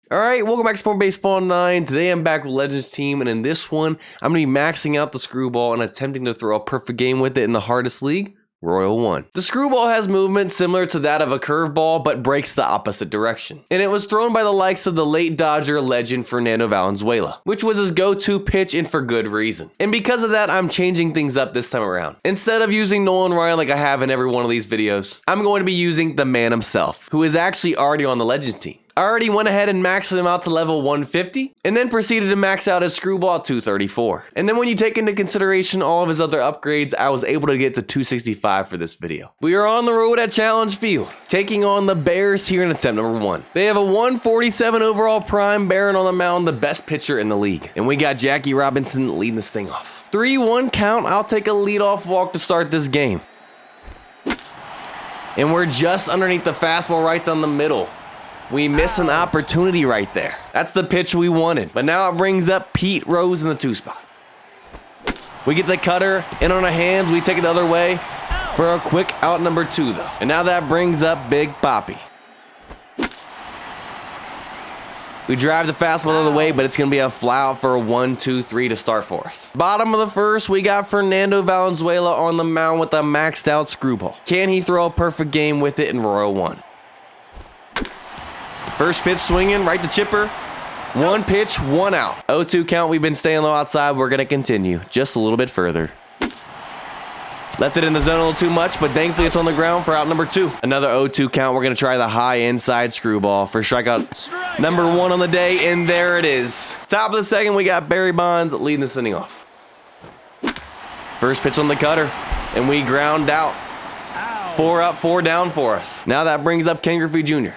Alright, welcome back to Sport Baseball 9. Today I'm back with Legends team, and in this one, I'm going to be maxing out the screwball and attempting to throw a perfect game with it in the hardest league, Royal 1. The screwball has movement similar to that of a curveball, but breaks the opposite direction. And it was thrown by the likes of the late Dodger legend Fernando Valenzuela, which was his go-to pitch and for good reason. And because of that, I'm changing things up this time around. Instead of using Nolan Ryan like I have in every one of these videos, I'm going to be using the man himself, who is actually already on the Legends team. I already went ahead and maxed him out to level 150, and then proceeded to max out his screwball 234. And then when you take into consideration all of his other upgrades, I was able to get to 265 for this video. We are on the road at Challenge Field, taking on the Bears here in attempt number 1. They have a 147 overall prime Baron on the mound, the best pitcher in the league. And we got Jackie Robinson leading this thing off. 3-1 count, I'll take a leadoff walk to start this game. And we're just underneath the fastball right down the middle. We miss an opportunity right there. That's the pitch we wanted. But now it brings up Pete Rose in the 2 spot. We get the cutter in on our hands. We take it the other way for a quick out number 2 though. And now that brings up Big Papi. We drive the fastball the other way, but it's going to be a fly out for a 1-2-3 to start for us. Bottom of the first, we got Fernando Valenzuela on the mound with a maxed out screwball. Can he throw a perfect game with it in Royal 1? First pitch swinging, right to chipper. 1 pitch, 1 out. 0-2 count, we've been staying low outside. We're going to continue just a little bit further. Left it in the zone a little too much, but thankfully it's on the ground for out number 2. Another 0-2 count. We're going to try the high inside screwball for strikeout number 1 on the day, and there it is. Top of the second, we got Barry Bonds leading this inning off. First pitch on the cutter, and we ground out. 4 up, 4 down for us. Now that brings up Ken Griffey Jr.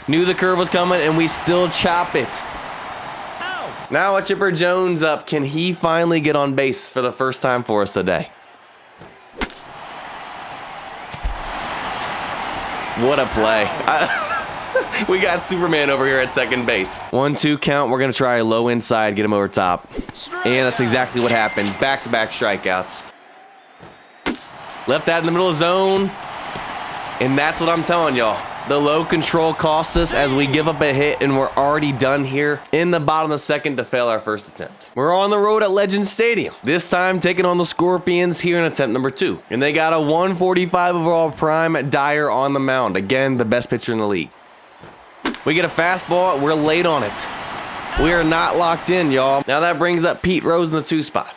Knew the curve was coming, and we still chop it. Now with Chipper Jones up, can he finally get on base for the first time for us today? What a play. We got Superman over here at second base. 1-2 count. We're going to try a low inside, get him over top. And that's exactly what happened. Back-to-back strikeouts. Left that in the middle of the zone. And that's what I'm telling y'all. The low control costs us as we give up a hit, and we're already done here in the bottom of the second to fail our first attempt. We're on the road at Legends Stadium, this time taking on the Scorpions here in attempt number 2. And they got a 145 overall prime Dyer on the mound. Again, the best pitcher in the league. We get a fastball. We're late on it. We are not locked in, y'all. Now that brings up Pete Rose in the 2 spot.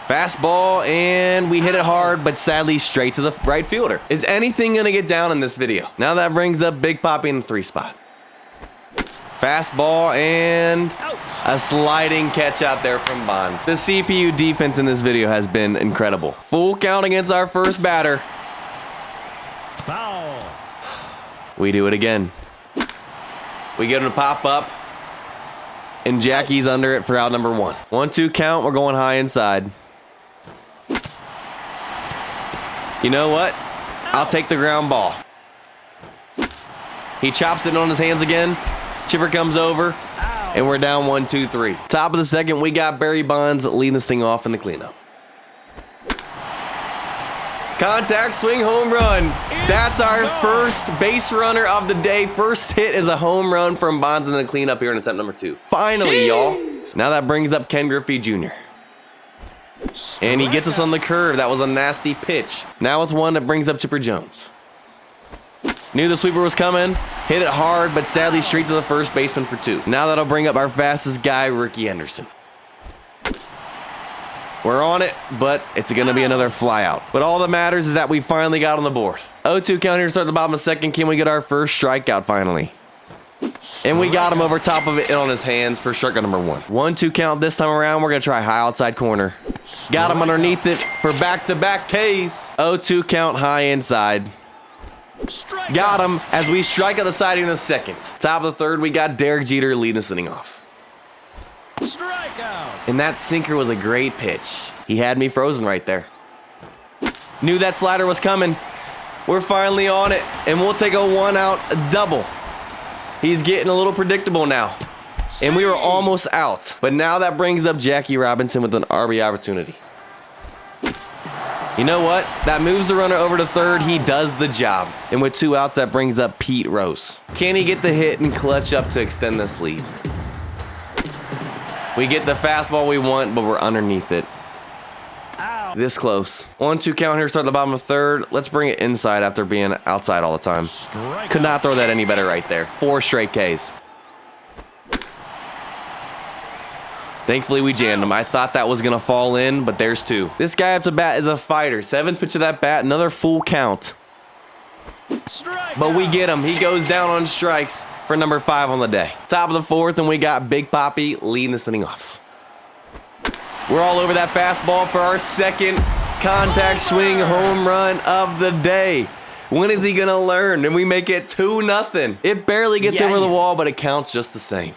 Fastball, and we hit it hard, but sadly straight to the right fielder. Is anything going to get down in this video? Now that brings up Big Papi in the 3 spot. Fastball, and a sliding catch out there from Bond. The CPU defense in this video has been incredible. Full count against our first batter. Foul. We do it again. We get him to pop up, and Jackie's under it for out number 1. 1-2 count. We're going high inside. You know what? I'll take the ground ball. He chops it on his hands again. Chipper comes over, and we're down 1-2-3. Top of the second, we got Barry Bonds leading this thing off in the cleanup. Contact swing home run. That's our first base runner of the day. First hit is a home run from Bonds in the cleanup here in attempt number 2. Finally, y'all. Now that brings up Ken Griffey Jr. And he gets us on the curve. That was a nasty pitch. Now it's one that brings up Chipper Jones. Knew the sweeper was coming. Hit it hard, but sadly straight to the first baseman for 2. Now that'll bring up our fastest guy, Ricky Henderson. We're on it, but it's going to be another fly out. But all that matters is that we finally got on the board. 0-2 count here to start the bottom of the second. Can we get our first strikeout finally? And we got him over top of it and on his hands for strikeout number 1. 1-2 count this time around. We're going to try high outside corner. Got him underneath it for back-to-back Ks. 0-2 count high inside. Got him as we strike out the side in the second. Top of the third, we got Derek Jeter leading this inning off. Strikeout. And that sinker was a great pitch. He had me frozen right there. Knew that slider was coming. We're finally on it, and we'll take a 1-out double. He's getting a little predictable now. And we were almost out. But now that brings up Jackie Robinson with an RBI opportunity. You know what? That moves the runner over to third. He does the job. And with 2 outs, that brings up Pete Rose. Can he get the hit and clutch up to extend this lead? We get the fastball we want, but we're underneath it. This close. 1-2 count here, start at the bottom of third. Let's bring it inside after being outside all the time. Could not throw that any better right there. 4 straight Ks. Thankfully, we jammed him. I thought that was going to fall in, but there's 2. This guy up to bat is a fighter. 7th pitch of that bat, another full count. But we get him. He goes down on strikes for number 5 on the day. Top of the 4th, and we got Big Poppy leading this inning off. We're all over that fastball for our second contact swing home run of the day. When is he going to learn? And we make it 2-0. It barely gets over the wall, but it counts just the same.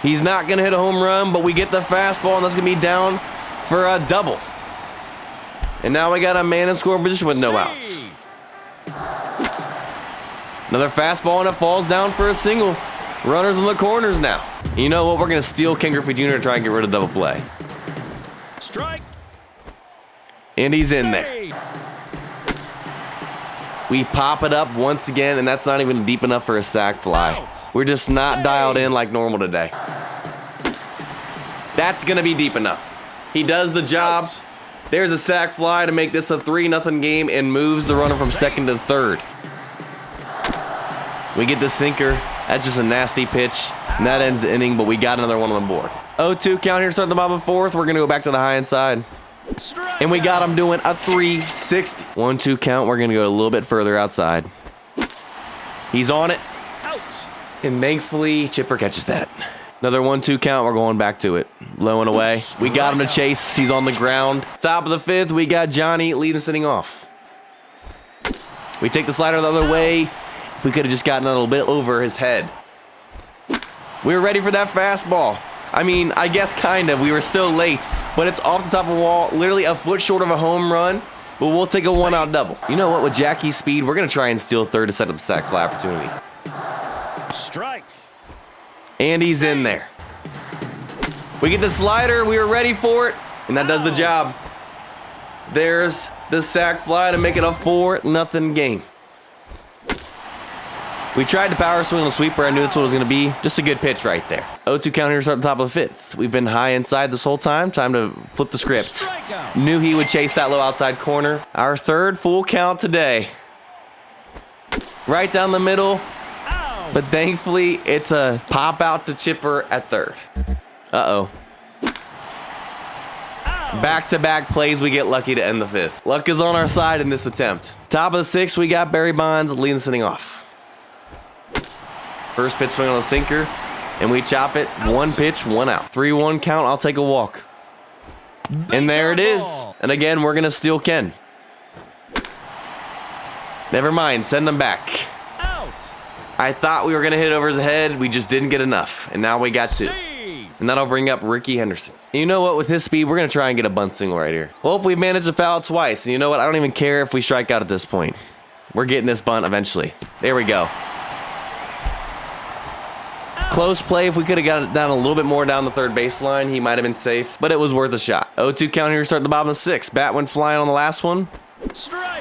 He's not going to hit a home run, but we get the fastball, and that's going to be down for a double. And now we got a man in scoring position with no outs. Another fastball, and it falls down for a single. Runners in the corners now. You know what? We're going to steal Ken Griffey Jr. to try and get rid of double play. Strike. And he's in there. We pop it up once again, and that's not even deep enough for a sac fly. We're just not dialed in like normal today. That's going to be deep enough. He does the job. There's a sac fly to make this a 3-0 game and moves the runner from second to third. We get the sinker. That's just a nasty pitch, and that ends the inning, but we got another one on the board. 0-2 count here, starting the bottom of the 4th. We're going to go back to the high inside. And we got him doing a 360. 1-2 count. We're going to go a little bit further outside. He's on it. And thankfully, Chipper catches that. Another 1-2 count. We're going back to it. Low and away. We got him to chase. He's on the ground. Top of the 5th, we got Johnny leading this inning off. We take the slider the other way. If we could have just gotten a little bit over his head. We were ready for that fastball. I mean, I guess kind of. We were still late, but it's off the top of the wall, literally a foot short of a home run, but we'll take a 1-out double. You know what? With Jackie's speed, we're going to try and steal third to set up a sac fly opportunity. Strike. And he's in there. We get the slider. We were ready for it, and that does the job. There's the sac fly to make it a 4-0 game. We tried to power swing on the sweeper. I knew that's what it was going to be. Just a good pitch right there. 0-2 count here, start at the top of the 5th. We've been high inside this whole time. Time to flip the script. Knew he would chase that low outside corner. Our 3rd full count today. Right down the middle. But thankfully, it's a pop out to Chipper at 3rd. Uh-oh. Back-to-back plays, we get lucky to end the 5th. Luck is on our side in this attempt. Top of the 6th, we got Barry Bonds leading this inning off. First pitch swing on the sinker, and we chop it. 1 pitch, 1 out. 3-1 count, I'll take a walk. And there it is. And again, we're going to steal Ken. Never mind, send him back. I thought we were going to hit it over his head. We just didn't get enough. And now we got 2. And that'll bring up Ricky Henderson. And you know what? With his speed, we're going to try and get a bunt single right here. Well, we managed to foul twice. And you know what? I don't even care if we strike out at this point. We're getting this bunt eventually. There we go. Close play. If we could have got it down a little bit more down the 3rd baseline, he might have been safe. But it was worth a shot. 0-2 count here, start at the bottom of the 6th. Bat went flying on the last one.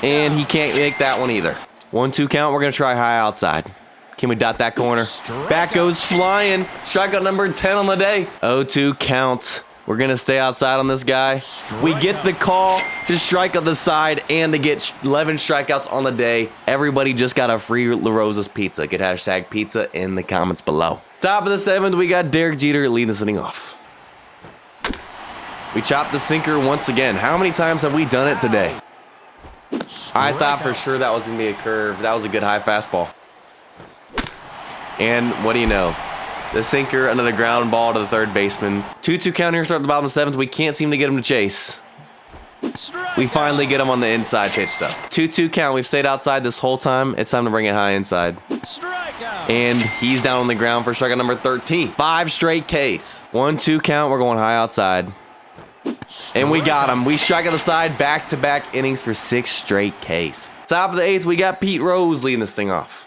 And he can't make that one either. 1-2 count. We're going to try high outside. Can we dot that corner? Bat goes flying. Strikeout number 10 on the day. 0-2 count. We're going to stay outside on this guy. We get the call to strike on the side and to get 11 strikeouts on the day. Everybody just got a free La Rosa's pizza. Get hashtag pizza in the comments below. Top of the 7th, we got Derek Jeter leading this inning off. We chopped the sinker once again. How many times have we done it today? I thought for sure that was going to be a curve. That was a good high fastball. And what do you know? The sinker, another ground ball to the 3rd baseman. 2-2 count here, start at the bottom of the 7th. We can't seem to get him to chase. We finally get him on the inside pitch, though. 2-2 count. We've stayed outside this whole time. It's time to bring it high inside. And he's down on the ground for strikeout number 13. 5 straight Ks. 1-2 count. We're going high outside. And we got him. We strike on the side, back-to-back innings for 6 straight Ks. Top of the 8th, we got Pete Rose leading this thing off.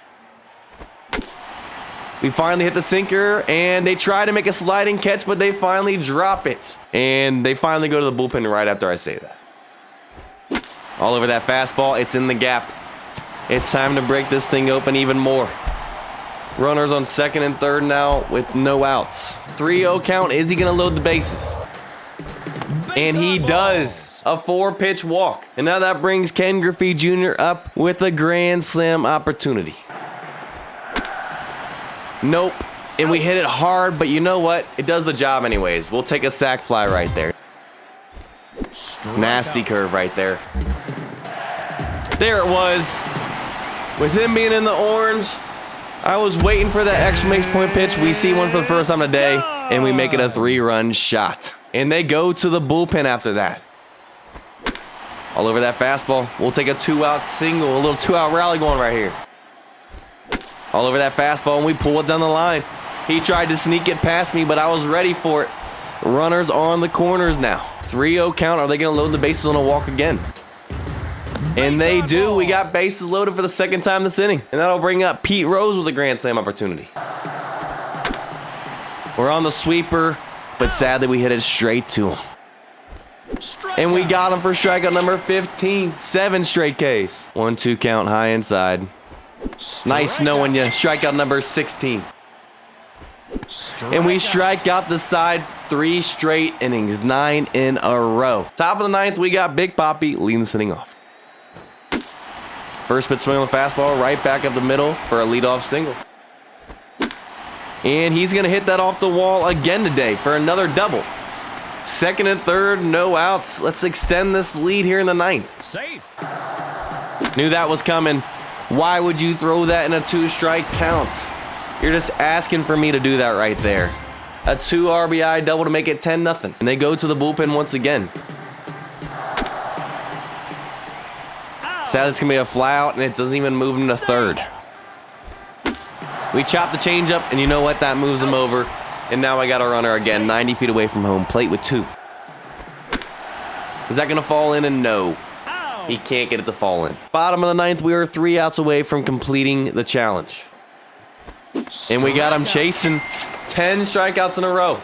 We finally hit the sinker, and they try to make a sliding catch, but they finally drop it. And they finally go to the bullpen right after I say that. All over that fastball. It's in the gap. It's time to break this thing open even more. Runners on second and third now with no outs. 3-0 count. Is he going to load the bases? And he does. A 4-pitch walk. And now that brings Ken Griffey Jr. up with a grand slam opportunity. Nope. And we hit it hard, but you know what? It does the job anyways. We'll take a sac fly right there. Nasty curve right there. There it was. With him being in the orange, I was waiting for that exclamation point pitch. We see one for the first time today, and we make it a 3-run shot. And they go to the bullpen after that. All over that fastball. We'll take a 2-out single, a little 2-out rally going right here. All over that fastball, and we pull it down the line. He tried to sneak it past me, but I was ready for it. Runners on the corners now. 3-0 count. Are they going to load the bases on a walk again? And they do. We got bases loaded for the second time this inning. And that'll bring up Pete Rose with a grand slam opportunity. We're on the sweeper, but sadly we hit it straight to him. And we got him for strikeout number 15. 7 straight Ks. 1-2 count, high inside. Nice knowing you. Strikeout number 16. And we strike out the side 3 straight innings, 9 in a row. Top of the 9th, we got Big Papi leading this inning off. First pitch swing on the fastball, right back up the middle for a leadoff single. And he's going to hit that off the wall again today for another double. Second and third, no outs. Let's extend this lead here in the 9th. Safe. Knew that was coming. Why would you throw that in a 2-strike count? You're just asking for me to do that right there. A 2 RBI double to make it 10-0. And they go to the bullpen once again. Sadly, it's going to be a fly out, and it doesn't even move him to third. We chop the changeup, and you know what? That moves him over. And now I got a runner again, 90 feet away from home plate with 2. Is that going to fall in? And no. He can't get it to fall in. Bottom of the 9th, we are 3 outs away from completing the challenge. And we got him chasing 10 strikeouts in a row.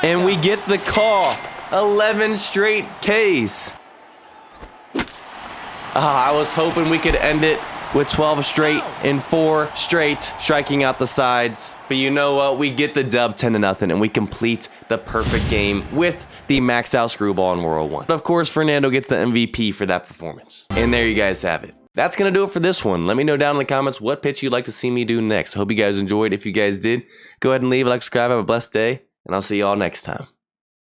And we get the call. 11 straight Ks. I was hoping we could end it with 12 straight and 4 straight striking out the sides. But you know what? We get the dub 10-0 and we complete the perfect game with the maxed out screwball in World 1. But of course, Fernando gets the MVP for that performance. And there you guys have it. That's going to do it for this one. Let me know down in the comments what pitch you'd like to see me do next. Hope you guys enjoyed. If you guys did, go ahead and leave a like, subscribe. Have a blessed day, and I'll see you all next time.